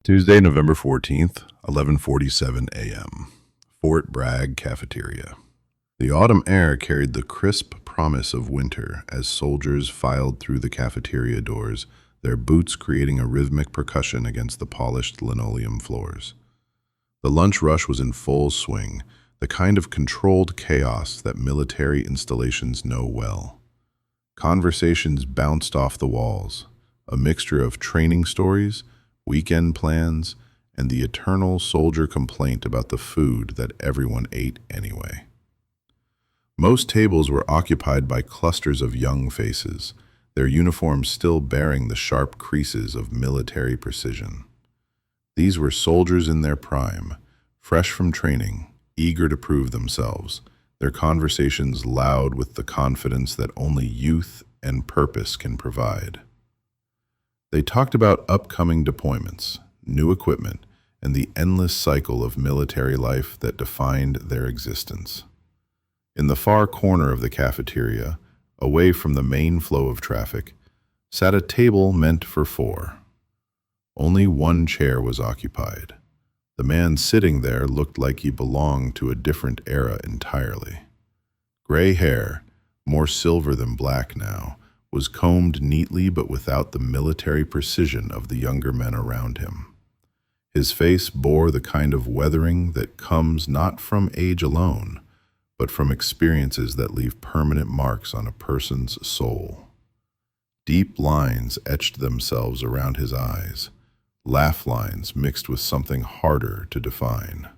Tuesday, November 14th, 11:47 a.m. Fort Bragg Cafeteria. The autumn air carried the crisp promise of winter as soldiers filed through the cafeteria doors, their boots creating a rhythmic percussion against the polished linoleum floors. The lunch rush was in full swing, the kind of controlled chaos that military installations know well. Conversations bounced off the walls, a mixture of training stories, weekend plans, and the eternal soldier complaint about the food that everyone ate anyway. Most tables were occupied by clusters of young faces, their uniforms still bearing the sharp creases of military precision. These were soldiers in their prime, fresh from training, eager to prove themselves, their conversations loud with the confidence that only youth and purpose can provide. They talked about upcoming deployments, new equipment, and the endless cycle of military life that defined their existence. In the far corner of the cafeteria, away from the main flow of traffic, sat a table meant for four. Only one chair was occupied. The man sitting there looked like he belonged to a different era entirely. Gray hair, more silver than black now, was combed neatly but without the military precision of the younger men around him. His face bore the kind of weathering that comes not from age alone, but from experiences that leave permanent marks on a person's soul. Deep lines etched themselves around his eyes, laugh lines mixed with something harder to define.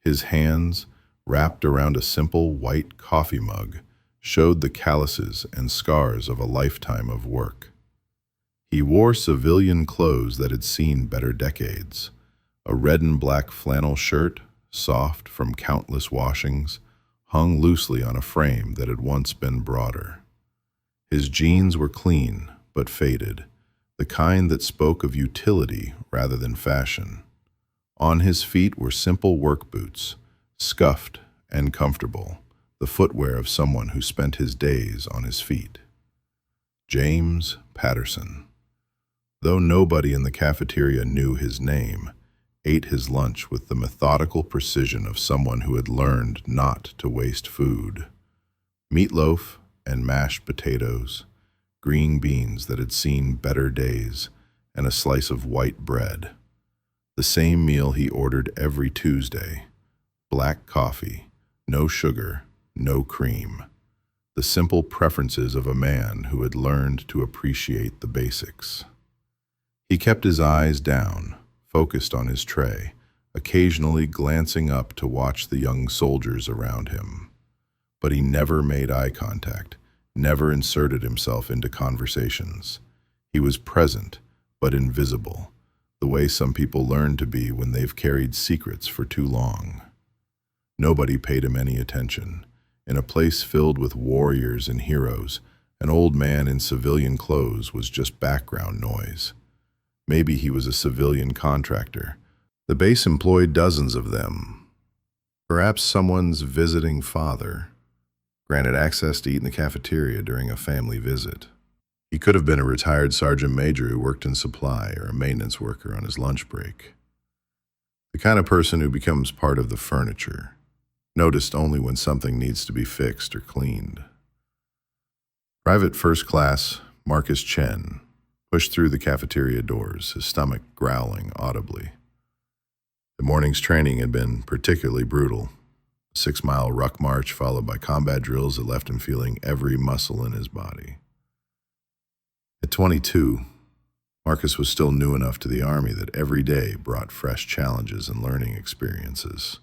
His hands, wrapped around a simple white coffee mug, showed the calluses and scars of a lifetime of work. He wore civilian clothes that had seen better decades, a red and black flannel shirt, soft from countless washings, hung loosely on a frame that had once been broader. His jeans were clean but faded, the kind that spoke of utility rather than fashion. On his feet were simple work boots, scuffed and comfortable, the footwear of someone who spent his days on his feet. James Patterson, though nobody in the cafeteria knew his name, ate his lunch with the methodical precision of someone who had learned not to waste food. Meatloaf and mashed potatoes, green beans that had seen better days, and a slice of white bread. The same meal he ordered every Tuesday. Black coffee, no sugar, no cream. The simple preferences of a man who had learned to appreciate the basics. He kept his eyes down, focused on his tray, occasionally glancing up to watch the young soldiers around him. But he never made eye contact, never inserted himself into conversations. He was present, but invisible, the way some people learn to be when they've carried secrets for too long. Nobody paid him any attention. In a place filled with warriors and heroes, an old man in civilian clothes was just background noise. Maybe he was a civilian contractor. The base employed dozens of them. Perhaps someone's visiting father, granted access to eat in the cafeteria during a family visit. He could have been a retired sergeant major who worked in supply or a maintenance worker on his lunch break. The kind of person who becomes part of the furniture, noticed only when something needs to be fixed or cleaned. Private First Class Marcus Chen pushed through the cafeteria doors, his stomach growling audibly. The morning's training had been particularly brutal. A 6-mile ruck march followed by combat drills that left him feeling every muscle in his body. At 22, Marcus was still new enough to the Army that every day brought fresh challenges and learning experiences.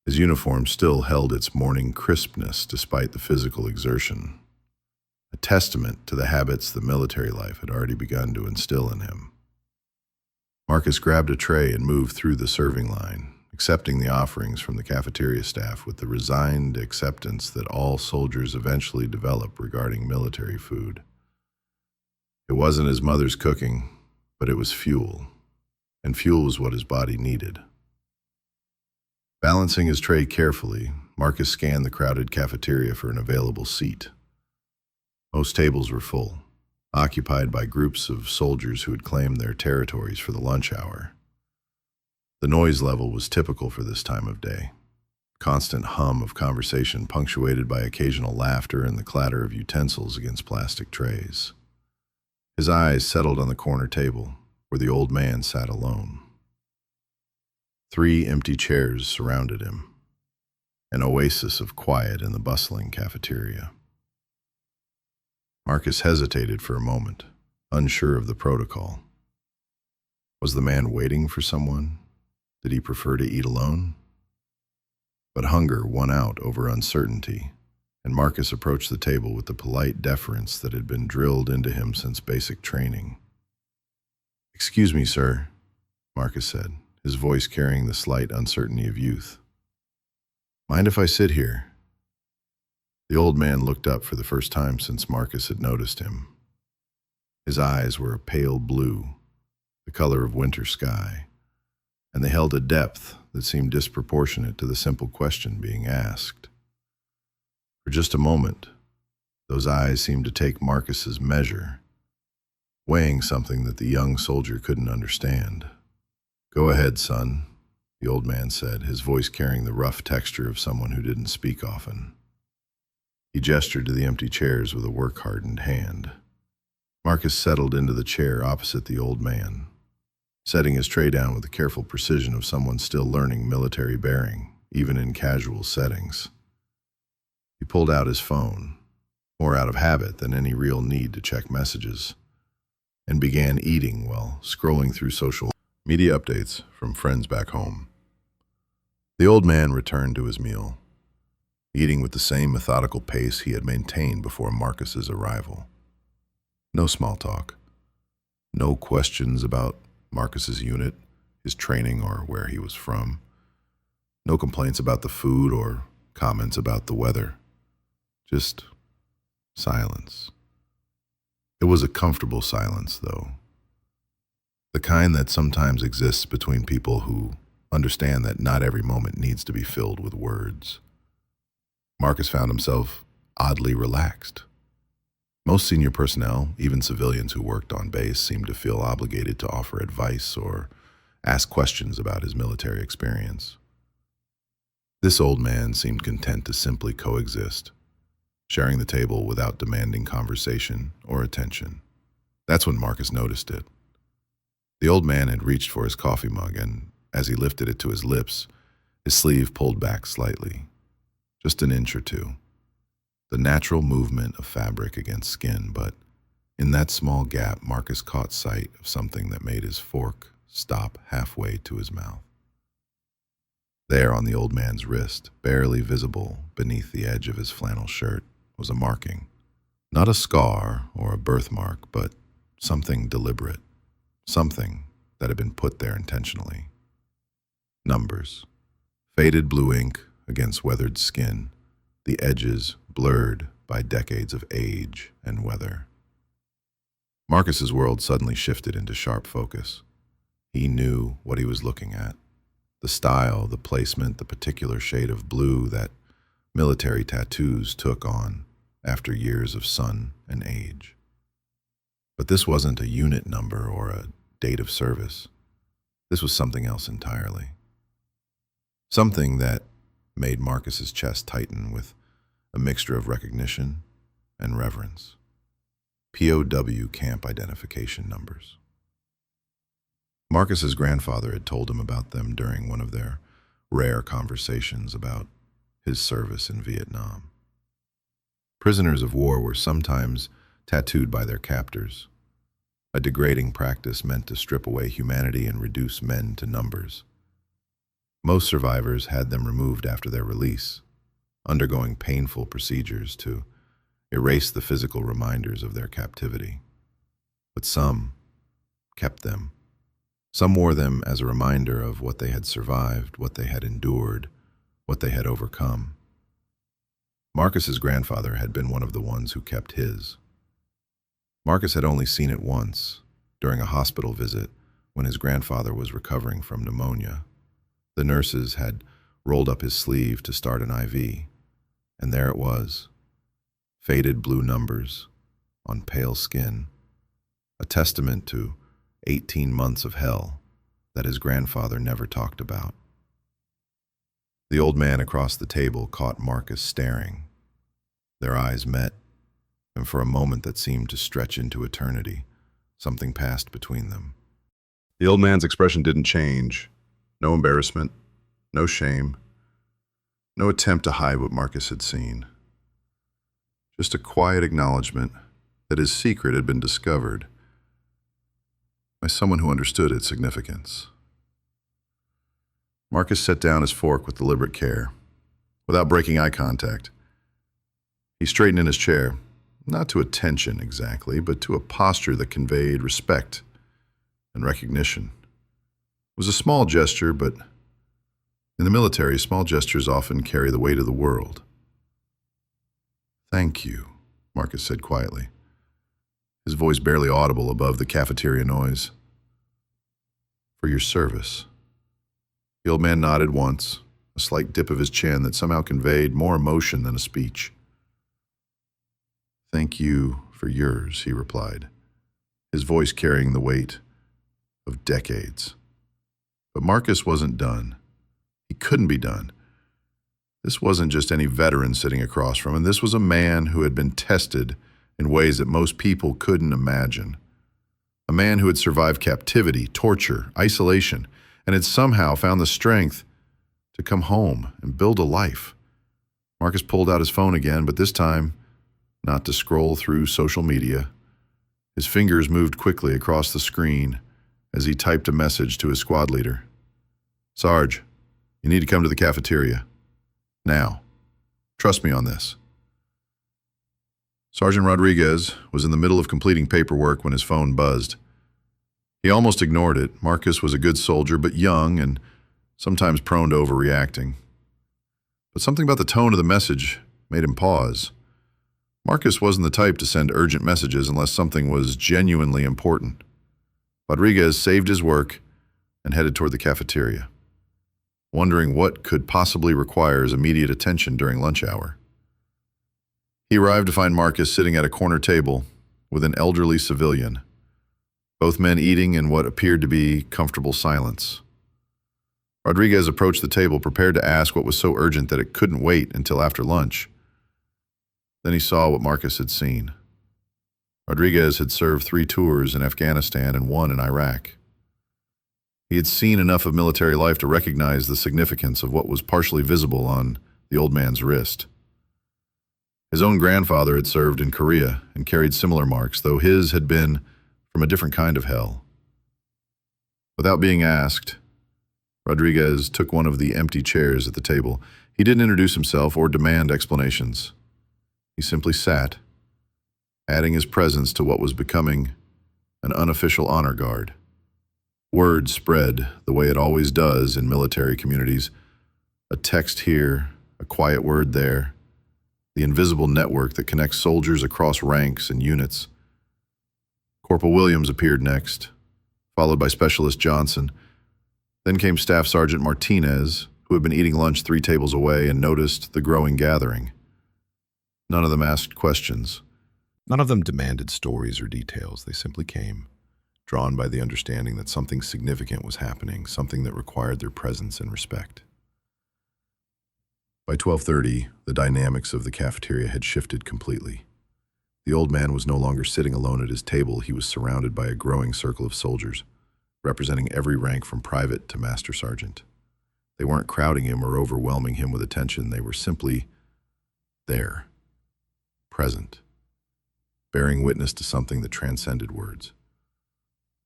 His uniform still held its morning crispness despite the physical exertion, a testament to the habits the military life had already begun to instill in him. Marcus grabbed a tray and moved through the serving line, accepting the offerings from the cafeteria staff with the resigned acceptance that all soldiers eventually develop regarding military food. It wasn't his mother's cooking, but it was fuel, and fuel was what his body needed. Balancing his tray carefully, Marcus scanned the crowded cafeteria for an available seat. Most tables were full. occupied by groups of soldiers who had claimed their territories for the lunch hour. The noise level was typical for this time of day. Constant hum of conversation punctuated by occasional laughter and the clatter of utensils against plastic trays. His eyes settled on the corner table, where the old man sat alone. 3 empty chairs surrounded him, an oasis of quiet in the bustling cafeteria. Marcus hesitated for a moment, unsure of the protocol. Was the man waiting for someone? Did he prefer to eat alone? But hunger won out over uncertainty, and Marcus approached the table with the polite deference that had been drilled into him since basic training. "Excuse me, sir," Marcus said, his voice carrying the slight uncertainty of youth. "Mind if I sit here?" The old man looked up for the first time since Marcus had noticed him. His eyes were a pale blue, the color of winter sky, and they held a depth that seemed disproportionate to the simple question being asked. For just a moment, those eyes seemed to take Marcus's measure, weighing something that the young soldier couldn't understand. "Go ahead, son," the old man said, his voice carrying the rough texture of someone who didn't speak often. He gestured to the empty chairs with a work-hardened hand. Marcus settled into the chair opposite the old man, setting his tray down with the careful precision of someone still learning military bearing, even in casual settings. He pulled out his phone, more out of habit than any real need to check messages, and began eating while scrolling through social media updates from friends back home. The old man returned to his meal, eating with the same methodical pace he had maintained before Marcus's arrival. No small talk. No questions about Marcus's unit, his training, or where he was from. No complaints about the food or comments about the weather. Just silence. It was a comfortable silence, though. The kind that sometimes exists between people who understand that not every moment needs to be filled with words. Marcus found himself oddly relaxed. Most senior personnel, even civilians who worked on base, seemed to feel obligated to offer advice or ask questions about his military experience. This old man seemed content to simply coexist, sharing the table without demanding conversation or attention. That's when Marcus noticed it. The old man had reached for his coffee mug, and as he lifted it to his lips, his sleeve pulled back slightly, just an inch or two. The natural movement of fabric against skin, but in that small gap, Marcus caught sight of something that made his fork stop halfway to his mouth. There on the old man's wrist, barely visible beneath the edge of his flannel shirt, was a marking. Not a scar or a birthmark, but something deliberate. Something that had been put there intentionally. Numbers. Faded blue ink against weathered skin, the edges blurred by decades of age and weather. Marcus's world suddenly shifted into sharp focus. He knew what he was looking at. The style, the placement, the particular shade of blue that military tattoos took on after years of sun and age. But this wasn't a unit number or a date of service. This was something else entirely. Something that made Marcus's chest tighten with a mixture of recognition and reverence. POW camp identification numbers. Marcus's grandfather had told him about them during one of their rare conversations about his service in Vietnam. Prisoners of war were sometimes tattooed by their captors, a degrading practice meant to strip away humanity and reduce men to numbers. Most survivors had them removed after their release, undergoing painful procedures to erase the physical reminders of their captivity. But some kept them. Some wore them as a reminder of what they had survived, what they had endured, what they had overcome. Marcus's grandfather had been one of the ones who kept his. Marcus had only seen it once, during a hospital visit when his grandfather was recovering from pneumonia. The nurses had rolled up his sleeve to start an IV, and there it was, faded blue numbers on pale skin, a testament to 18 months of hell that his grandfather never talked about. The old man across the table caught Marcus staring. Their eyes met, and for a moment that seemed to stretch into eternity, something passed between them. The old man's expression didn't change. No embarrassment, no shame, no attempt to hide what Marcus had seen. Just a quiet acknowledgement that his secret had been discovered by someone who understood its significance. Marcus set down his fork with deliberate care. Without breaking eye contact, he straightened in his chair, not to attention exactly, but to a posture that conveyed respect and recognition. It was a small gesture, but in the military, small gestures often carry the weight of the world. "Thank you," Marcus said quietly, his voice barely audible above the cafeteria noise. "For your service." The old man nodded once, a slight dip of his chin that somehow conveyed more emotion than a speech. "Thank you for yours," he replied, his voice carrying the weight of decades. But Marcus wasn't done. He couldn't be done. This wasn't just any veteran sitting across from him. This was a man who had been tested in ways that most people couldn't imagine. A man who had survived captivity, torture, isolation, and had somehow found the strength to come home and build a life. Marcus pulled out his phone again, but this time not to scroll through social media. His fingers moved quickly across the screen as he typed a message to his squad leader. "Sarge, you need to come to the cafeteria. Now. Trust me on this." Sergeant Rodriguez was in the middle of completing paperwork when his phone buzzed. He almost ignored it. Marcus was a good soldier, but young and sometimes prone to overreacting. But something about the tone of the message made him pause. Marcus wasn't the type to send urgent messages unless something was genuinely important. Rodriguez saved his work and headed toward the cafeteria, wondering what could possibly require his immediate attention during lunch hour. He arrived to find Marcus sitting at a corner table with an elderly civilian, both men eating in what appeared to be comfortable silence. Rodriguez approached the table, prepared to ask what was so urgent that it couldn't wait until after lunch. Then he saw what Marcus had seen. Rodriguez had served 3 tours in Afghanistan and 1 in Iraq. He had seen enough of military life to recognize the significance of what was partially visible on the old man's wrist. His own grandfather had served in Korea and carried similar marks, though his had been from a different kind of hell. Without being asked, Rodriguez took one of the empty chairs at the table. He didn't introduce himself or demand explanations. He simply sat, adding his presence to what was becoming an unofficial honor guard. Word spread the way it always does in military communities. A text here, a quiet word there. The invisible network that connects soldiers across ranks and units. Corporal Williams appeared next, followed by Specialist Johnson. Then came Staff Sergeant Martinez, who had been eating lunch 3 tables away and noticed the growing gathering. None of them asked questions. None of them demanded stories or details. They simply came, drawn by the understanding that something significant was happening, something that required their presence and respect. By 12:30, the dynamics of the cafeteria had shifted completely. The old man was no longer sitting alone at his table. He was surrounded by a growing circle of soldiers, representing every rank from private to master sergeant. They weren't crowding him or overwhelming him with attention. They were simply there, present, bearing witness to something that transcended words.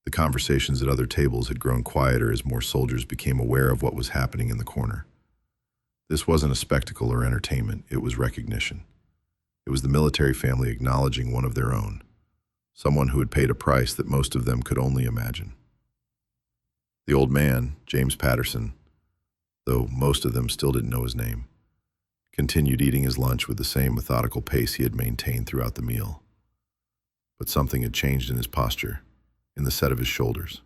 The conversations at other tables had grown quieter as more soldiers became aware of what was happening in the corner. This wasn't a spectacle or entertainment. It was recognition. It was the military family acknowledging one of their own, someone who had paid a price that most of them could only imagine. The old man, James Patterson, though most of them still didn't know his name, continued eating his lunch with the same methodical pace he had maintained throughout the meal. But something had changed in his posture, in the set of his shoulders.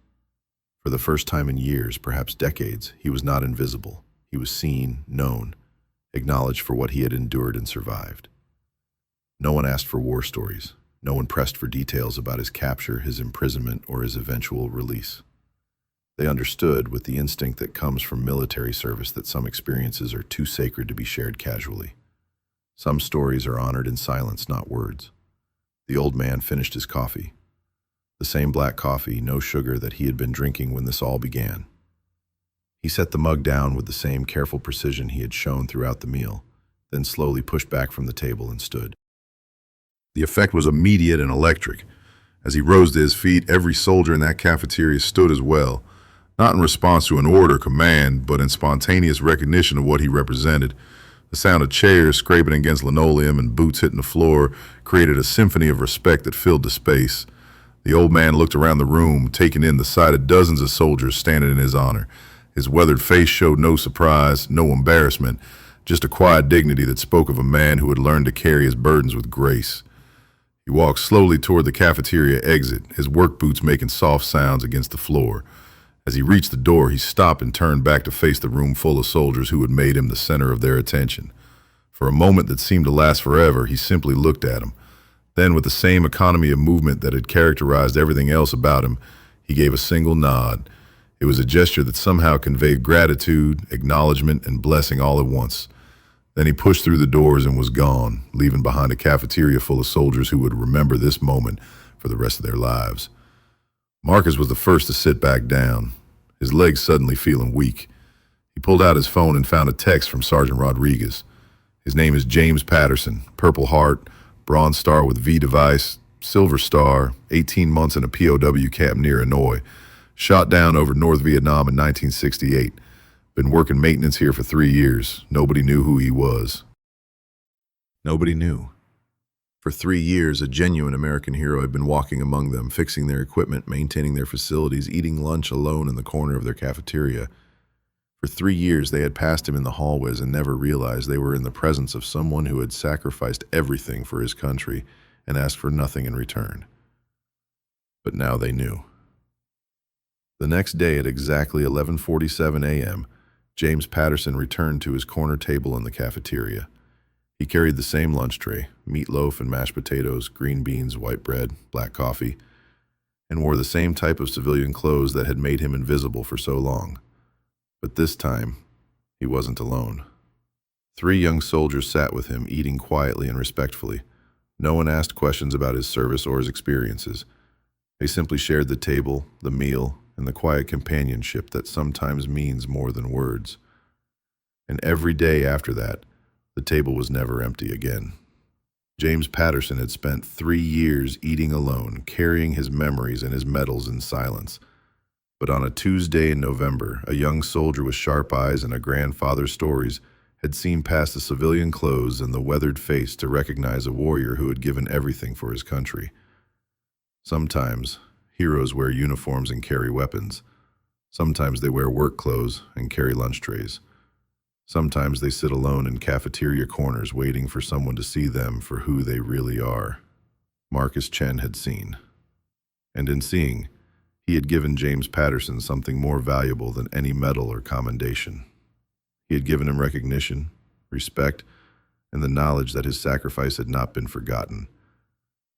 For the first time in years, perhaps decades, he was not invisible. He was seen, known, acknowledged for what he had endured and survived. No one asked for war stories. No one pressed for details about his capture, his imprisonment, or his eventual release. They understood, with the instinct that comes from military service, that some experiences are too sacred to be shared casually. Some stories are honored in silence, not words. The old man finished his coffee. The same black coffee, no sugar, that he had been drinking when this all began. He set the mug down with the same careful precision he had shown throughout the meal, then slowly pushed back from the table and stood. The effect was immediate and electric. As he rose to his feet, every soldier in that cafeteria stood as well, not in response to an order or command, but in spontaneous recognition of what he represented. The sound of chairs scraping against linoleum and boots hitting the floor created a symphony of respect that filled the space. The old man looked around the room, taking in the sight of dozens of soldiers standing in his honor. His weathered face showed no surprise, no embarrassment, just a quiet dignity that spoke of a man who had learned to carry his burdens with grace. He walked slowly toward the cafeteria exit, his work boots making soft sounds against the floor. As he reached the door, he stopped and turned back to face the room full of soldiers who had made him the center of their attention. For a moment that seemed to last forever, he simply looked at him. Then, with the same economy of movement that had characterized everything else about him, he gave a single nod. It was a gesture that somehow conveyed gratitude, acknowledgement, and blessing all at once. Then he pushed through the doors and was gone, leaving behind a cafeteria full of soldiers who would remember this moment for the rest of their lives. Marcus was the first to sit back down, his legs suddenly feeling weak. He pulled out his phone and found a text from Sergeant Rodriguez. His name is James Patterson, Purple Heart, Bronze Star with V device, Silver Star, 18 months in a POW camp near Hanoi. Shot down over North Vietnam in 1968. Been working maintenance here for 3 years. Nobody knew who he was. Nobody knew. For 3 years, a genuine American hero had been walking among them, fixing their equipment, maintaining their facilities, eating lunch alone in the corner of their cafeteria. For 3 years, they had passed him in the hallways and never realized they were in the presence of someone who had sacrificed everything for his country and asked for nothing in return. But now they knew. The next day at exactly 11:47 a.m., James Patterson returned to his corner table in the cafeteria. He carried the same lunch tray, meatloaf and mashed potatoes, green beans, white bread, black coffee, and wore the same type of civilian clothes that had made him invisible for so long. But this time, he wasn't alone. 3 young soldiers sat with him, eating quietly and respectfully. No one asked questions about his service or his experiences. They simply shared the table, the meal, and the quiet companionship that sometimes means more than words. And every day after that, the table was never empty again. James Patterson had spent 3 years eating alone, carrying his memories and his medals in silence. But on a Tuesday in November, a young soldier with sharp eyes and a grandfather's stories had seen past the civilian clothes and the weathered face to recognize a warrior who had given everything for his country. Sometimes, heroes wear uniforms and carry weapons. Sometimes they wear work clothes and carry lunch trays. Sometimes they sit alone in cafeteria corners waiting for someone to see them for who they really are. Marcus Chen had seen. And in seeing, he had given James Patterson something more valuable than any medal or commendation. He had given him recognition, respect, and the knowledge that his sacrifice had not been forgotten.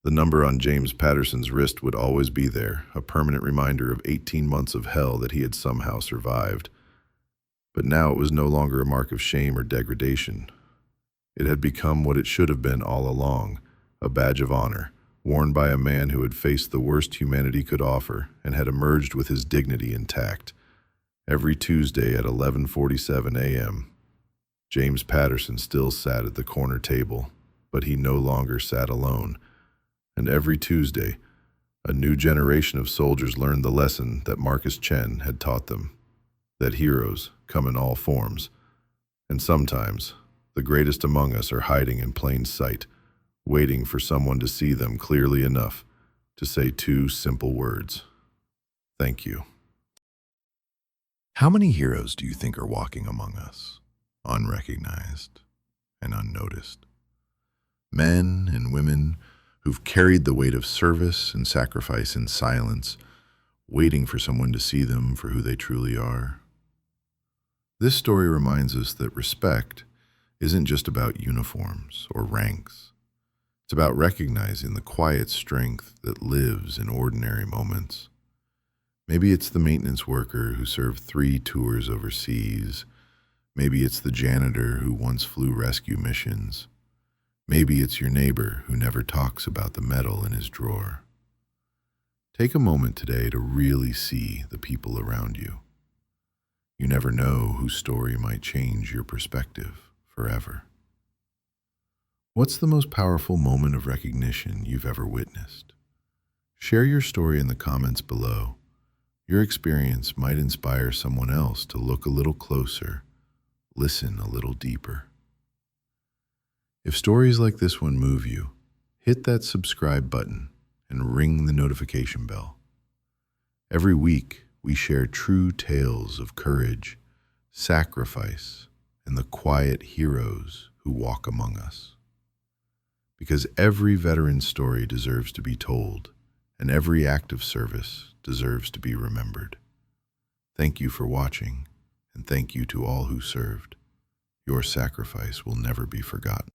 The number on James Patterson's wrist would always be there, a permanent reminder of 18 months of hell that he had somehow survived. But now it was no longer a mark of shame or degradation. It had become what it should have been all along, a badge of honor, worn by a man who had faced the worst humanity could offer and had emerged with his dignity intact. Every Tuesday at 11:47 a.m., James Patterson still sat at the corner table, but he no longer sat alone. And every Tuesday, a new generation of soldiers learned the lesson that Marcus Chen had taught them, that heroes come in all forms, and sometimes the greatest among us are hiding in plain sight, waiting for someone to see them clearly enough to say 2 simple words: thank you. How many heroes do you think are walking among us, unrecognized and unnoticed? Men and women who've carried the weight of service and sacrifice in silence, waiting for someone to see them for who they truly are. This story reminds us that respect isn't just about uniforms or ranks. It's about recognizing the quiet strength that lives in ordinary moments. Maybe it's the maintenance worker who served 3 tours overseas. Maybe it's the janitor who once flew rescue missions. Maybe it's your neighbor who never talks about the metal in his drawer. Take a moment today to really see the people around you. You never know whose story might change your perspective forever. What's the most powerful moment of recognition you've ever witnessed? Share your story in the comments below. Your experience might inspire someone else to look a little closer, listen a little deeper. If stories like this one move you, hit that subscribe button and ring the notification bell. Every week, we share true tales of courage, sacrifice, and the quiet heroes who walk among us. Because every veteran's story deserves to be told, and every act of service deserves to be remembered. Thank you for watching, and thank you to all who served. Your sacrifice will never be forgotten.